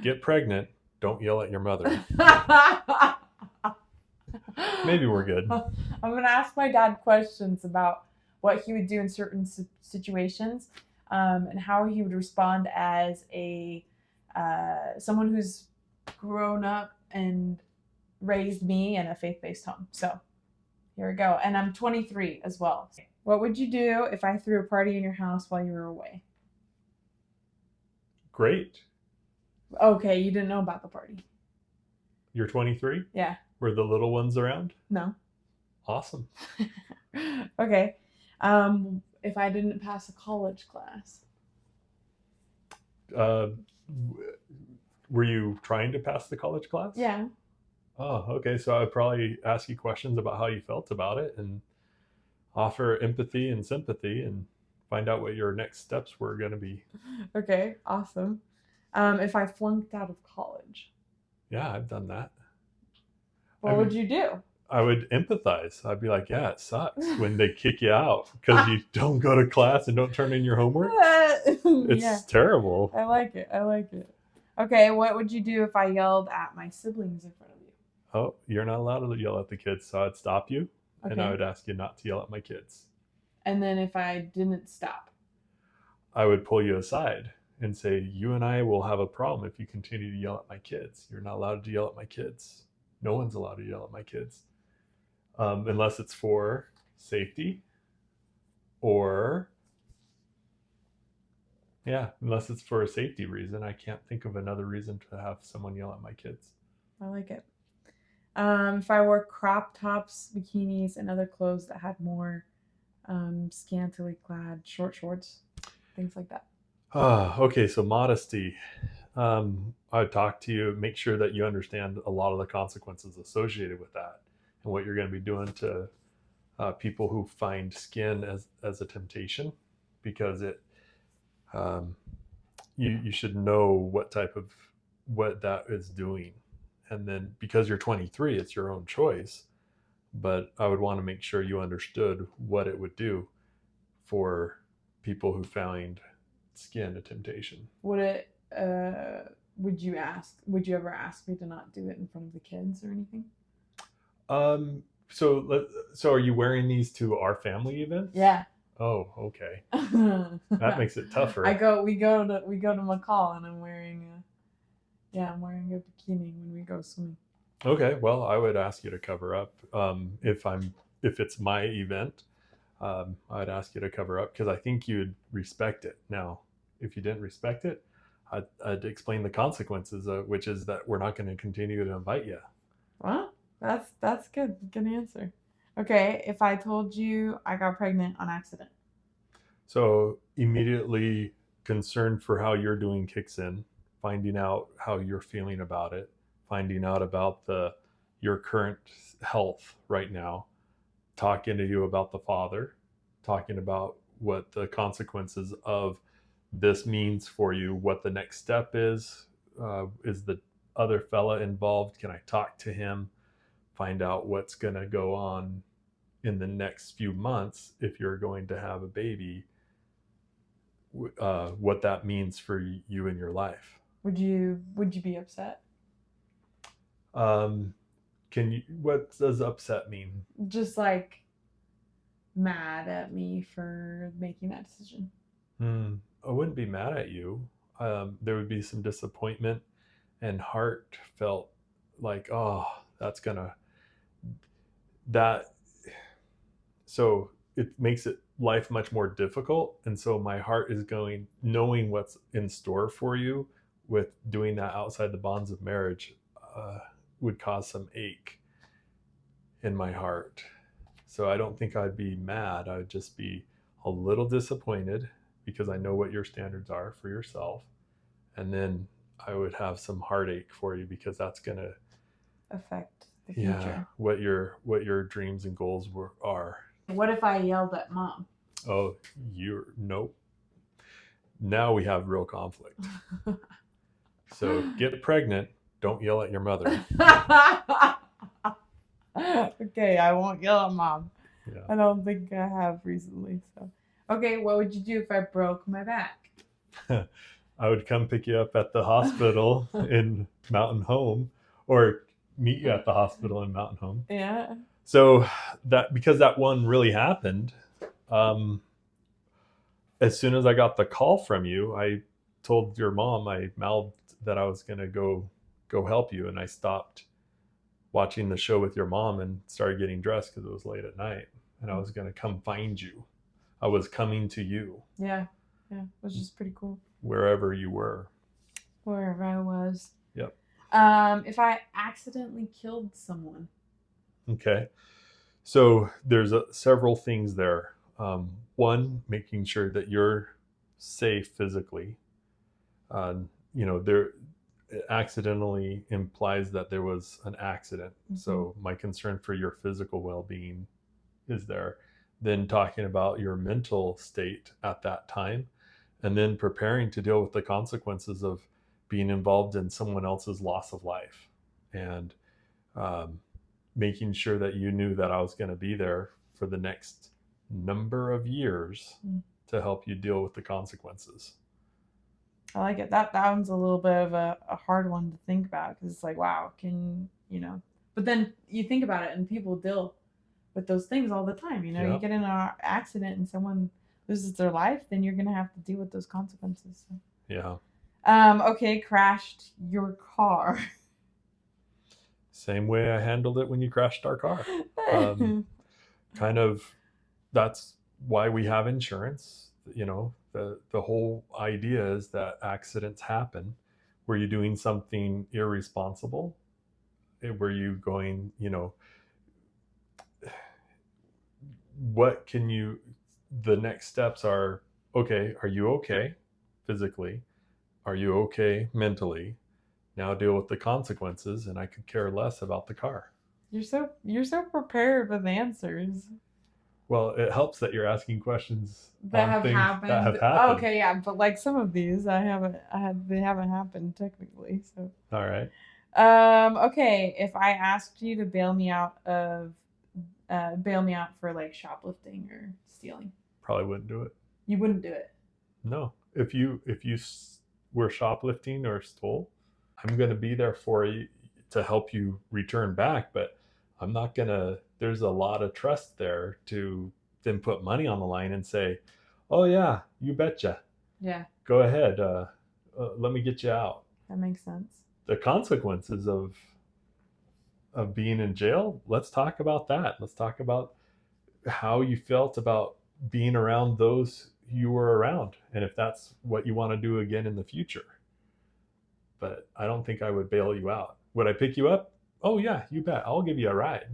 get pregnant, don't yell at your mother. Maybe we're good. I'm going to ask my dad questions about what he would do in certain situations, and how he would respond as a someone who's grown up and raised me in a faith-based home. So here we go. And I'm 23 as well. What would you do if I threw a party in your house while you were away? Great. Okay, you didn't know about the party. You're 23? Yeah. Were the little ones around? No. Awesome. Okay. If I didn't pass a college class. Were you trying to pass the college class? Yeah. Oh, okay. So I'd probably ask you questions about how you felt about it and offer empathy and sympathy and find out what your next steps were going to be. Okay, awesome. If I flunked out of college. Yeah, I've done that. What would you do? I would empathize. I'd be like, yeah, it sucks when they kick you out because you don't go to class and don't turn in your homework. It's terrible. I like it. Okay, what would you do if I yelled at my siblings in front of you? Oh, you're not allowed to yell at the kids, so I'd stop you, and I would ask you not to yell at my kids. And then if I didn't stop? I would pull you aside and say, you and I will have a problem if you continue to yell at my kids. You're not allowed to yell at my kids. No one's allowed to yell at my kids. Unless it's for safety or... Yeah, unless it's for a safety reason. I can't think of another reason to have someone yell at my kids. I like it. If I wore crop tops, bikinis, and other clothes that had more scantily clad short shorts, things like that. Okay, so modesty. I'd talk to you, make sure that you understand a lot of the consequences associated with that and what you're going to be doing to people who find skin as a temptation, because it you should know what that is doing. And then because you're 23, it's your own choice, but I would want to make sure you understood what it would do for people who find skin a temptation. Would you ever ask me to not do it in front of the kids or anything? So are you wearing these to our family events? Yeah. Oh, okay. That makes it tougher. We go to McCall and I'm wearing a bikini when we go swimming. Okay, well, I would ask you to cover up. If it's my event, I'd ask you to cover up because I think you'd respect it. Now, if you didn't respect it, I'd explain the consequences, which is that we're not going to continue to invite you. Well, that's good. Good answer. Okay, if I told you I got pregnant on accident. So immediately concern for how you're doing kicks in, finding out how you're feeling about it, finding out about your current health right now, talking to you about the father, talking about what the consequences of this means for you, what the next step is the other fella involved? Can I talk to him? Find out what's going to go on in the next few months if you're going to have a baby, what that means for you in your life. Would you be upset? What does upset mean? Just like mad at me for making that decision. I wouldn't be mad at you. There would be some disappointment and heartfelt, like, oh, so it makes life much more difficult. And so my heart is knowing what's in store for you with doing that outside the bonds of marriage would cause some ache in my heart. So I don't think I'd be mad. I'd just be a little disappointed because I know what your standards are for yourself. And then I would have some heartache for you because that's going to affect the future. Yeah, what your dreams and goals are. What if I yelled at mom? Oh, nope. Now we have real conflict. So get pregnant. Don't yell at your mother. Okay, I won't yell at mom. Yeah. I don't think I have recently. So, okay, what would you do if I broke my back? I would come pick you up at the hospital in Mountain Home, or meet you at the hospital in Mountain Home. Yeah. So that, because that one really happened, um, as soon as I got the call from you, I told your mom, I mouthed that I was going to go help you, and I stopped watching the show with your mom and started getting dressed because it was late at night, and I was going to come find you. I was coming to you. Yeah. Yeah. Which is pretty cool. Wherever you were. Wherever I was. Yep. If I accidentally killed someone. Okay. So there's several things there. One, making sure that you're safe physically. There accidentally implies that there was an accident. Mm-hmm. So my concern for your physical well-being is there. Then talking about your mental state at that time, and then preparing to deal with the consequences of being involved in someone else's loss of life, and making sure that you knew that I was going to be there for the next number of years to help you deal with the consequences. I like it. That one's a little bit of a hard one to think about, because it's like, wow, but then you think about it and people deal with those things all the time. Yep. You get in an accident and someone loses their life, then you're going to have to deal with those consequences. So. Yeah. Okay, crashed your car. Same way I handled it when you crashed our car. Kind of, that's why we have insurance. The whole idea is that accidents happen. Were you doing something irresponsible? Were you going, what can you, the next steps are, okay, are you okay physically? Are you okay mentally? Now deal with the consequences, and I could care less about the car. You're so prepared with answers. Well, it helps that you're asking questions that have happened. Oh, okay, yeah, but like some of these, they haven't happened technically. So. All right. Okay, if I asked you to bail me out for like shoplifting or stealing, probably wouldn't do it. You wouldn't do it? No. If you were shoplifting or stole, I'm going to be there for you to help you return back, but I'm not going to, there's a lot of trust there to then put money on the line and say, oh yeah, you betcha. Yeah. Go ahead. Let me get you out. That makes sense. The consequences of being in jail, let's talk about that. Let's talk about how you felt about being around those you were around, and if that's what you want to do again in the future. But I don't think I would bail you out. Would I pick you up? Oh yeah, you bet. I'll give you a ride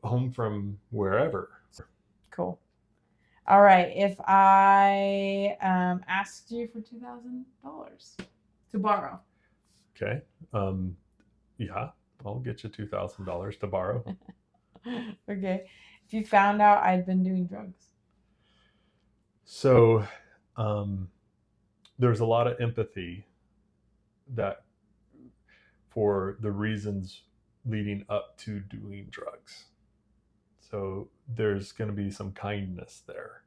home from wherever. Cool. All right. If I asked you for $2,000 to borrow. Okay. Yeah, I'll get you $2,000 to borrow. Okay. If you found out I'd been doing drugs. So there's a lot of empathy that for the reasons leading up to doing drugs. So there's going to be some kindness there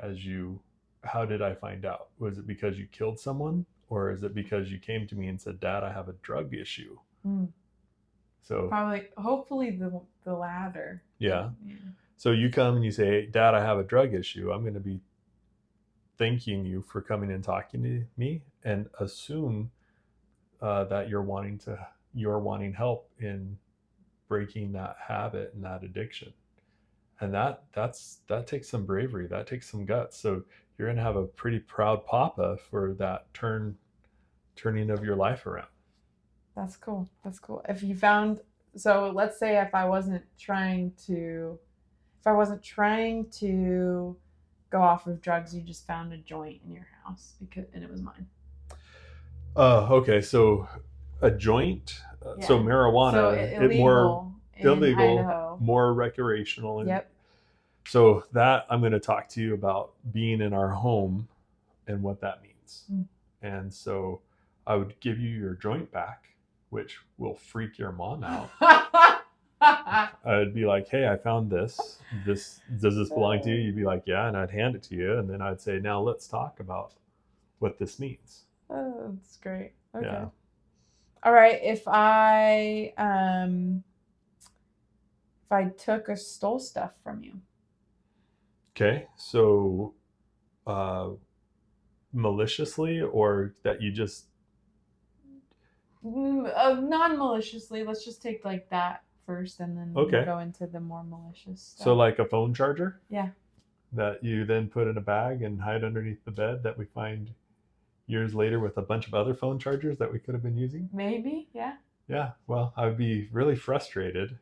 as you, how did I find out? Was it because you killed someone, or is it because you came to me and said, Dad, I have a drug issue? So probably, hopefully the latter. Yeah. So you come and you say, Dad, I have a drug issue. I'm going to be thanking you for coming and talking to me, and assume that you're wanting help in breaking that habit and that addiction. And that takes some bravery. That takes some guts. So you're going to have a pretty proud papa for that turning of your life around. That's cool. That's cool. If you found, so let's say if I wasn't trying to go off of drugs, you just found a joint in your house and it was mine. Okay. So a joint, yeah. So marijuana, so illegal, Idaho. More recreational. And yep. So that I'm going to talk to you about being in our home and what that means. And so I would give you your joint back, which will freak your mom out. I'd be like, hey, I found this. Does this belong to you? You'd be like, yeah. And I'd hand it to you. And then I'd say, now let's talk about what this means. Oh, that's great. Okay. Yeah. All right. If I took or stole stuff from you. Okay. So, maliciously, or that you just, Non-maliciously. Let's just take like that first, and then we'll okay. go into the more malicious stuff. So, like a phone charger Yeah. that you then put in a bag and hide underneath the bed that we find years later with a bunch of other phone chargers that we could have been using. Maybe. Yeah. Yeah. Well, I would be really frustrated,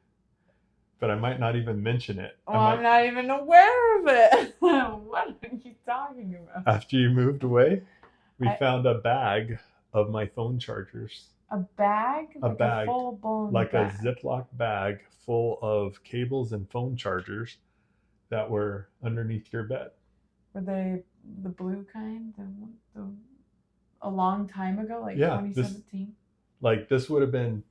but I might not even mention it. Well, I'm not even aware of it. What are you talking about? After you moved away, we I- found a bag of my phone chargers. A bag? A Like bag. a full-blown Like bag. a Ziploc bag full of cables and phone chargers that were underneath your bed. Were they the blue kind? The a long time ago, like Yeah, 2017? This would have been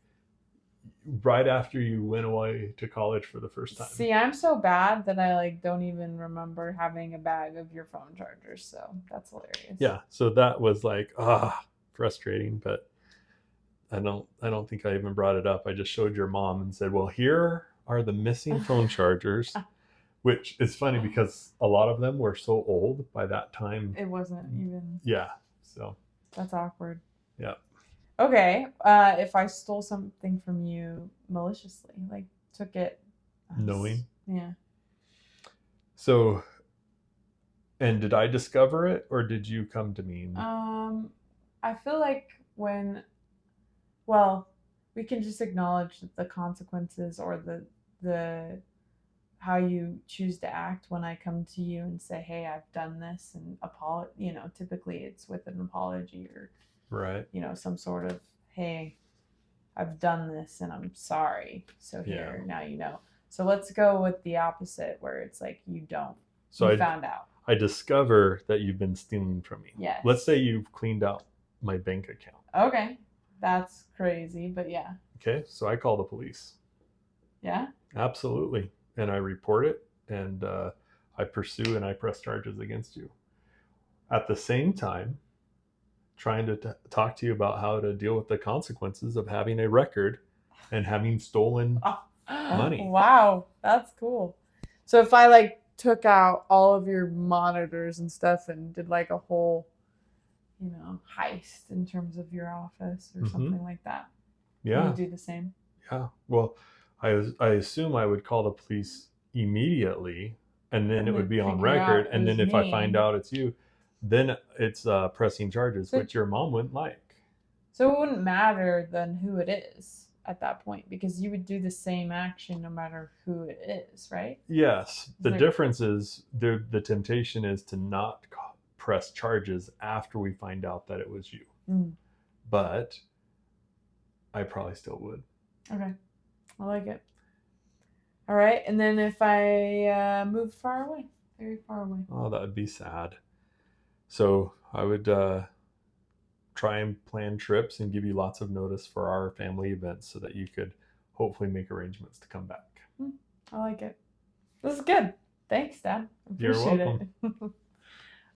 right after you went away to college for the first time. See, I'm so bad that I like don't even remember having a bag of your phone chargers, so that's hilarious. Yeah, so that was like frustrating, but I don't think I even brought it up. I just showed your mom and said, "Well, here are the missing phone chargers," which is funny because a lot of them were so old by that time. It wasn't even. Yeah, so That's awkward. yeah. Okay, if I stole something from you maliciously, like took it. Knowing. Yeah. So, and did I discover it or did you come to me? I feel like well, we can just acknowledge the consequences or the how you choose to act when I come to you and say, "Hey, I've done this," and typically it's with an apology or Right. some sort of, "Hey, I've done this and I'm sorry. So here, now you know." So let's go with the opposite where it's like you don't. So you found out. I discover that you've been stealing from me. Yes. Let's say you've cleaned out my bank account. Okay. That's crazy, but yeah. Okay, so I call the police. Yeah? Absolutely. And I report it, and I pursue and I press charges against you. At the same time, trying to talk to you about how to deal with the consequences of having a record and having stolen money. Wow, that's cool. So if I like took out all of your monitors and stuff and did like a whole, heist in terms of your office or something like that, yeah, you do the same. Yeah. Well, I assume I would call the police immediately, and then it would be on record. And then if I find out it's you, then it's pressing charges, which your mom wouldn't like. So it wouldn't matter then who it is at that point because you would do the same action no matter who it is, right? Yes. The difference is the temptation is to not press charges after we find out that it was you. But I probably still would. Okay. I like it. All right. And then if I moved far away, very far away. Oh, that would be sad. So I would try and plan trips and give you lots of notice for our family events so that you could hopefully make arrangements to come back. I like it. This is good. Thanks, Dad. You're welcome. It.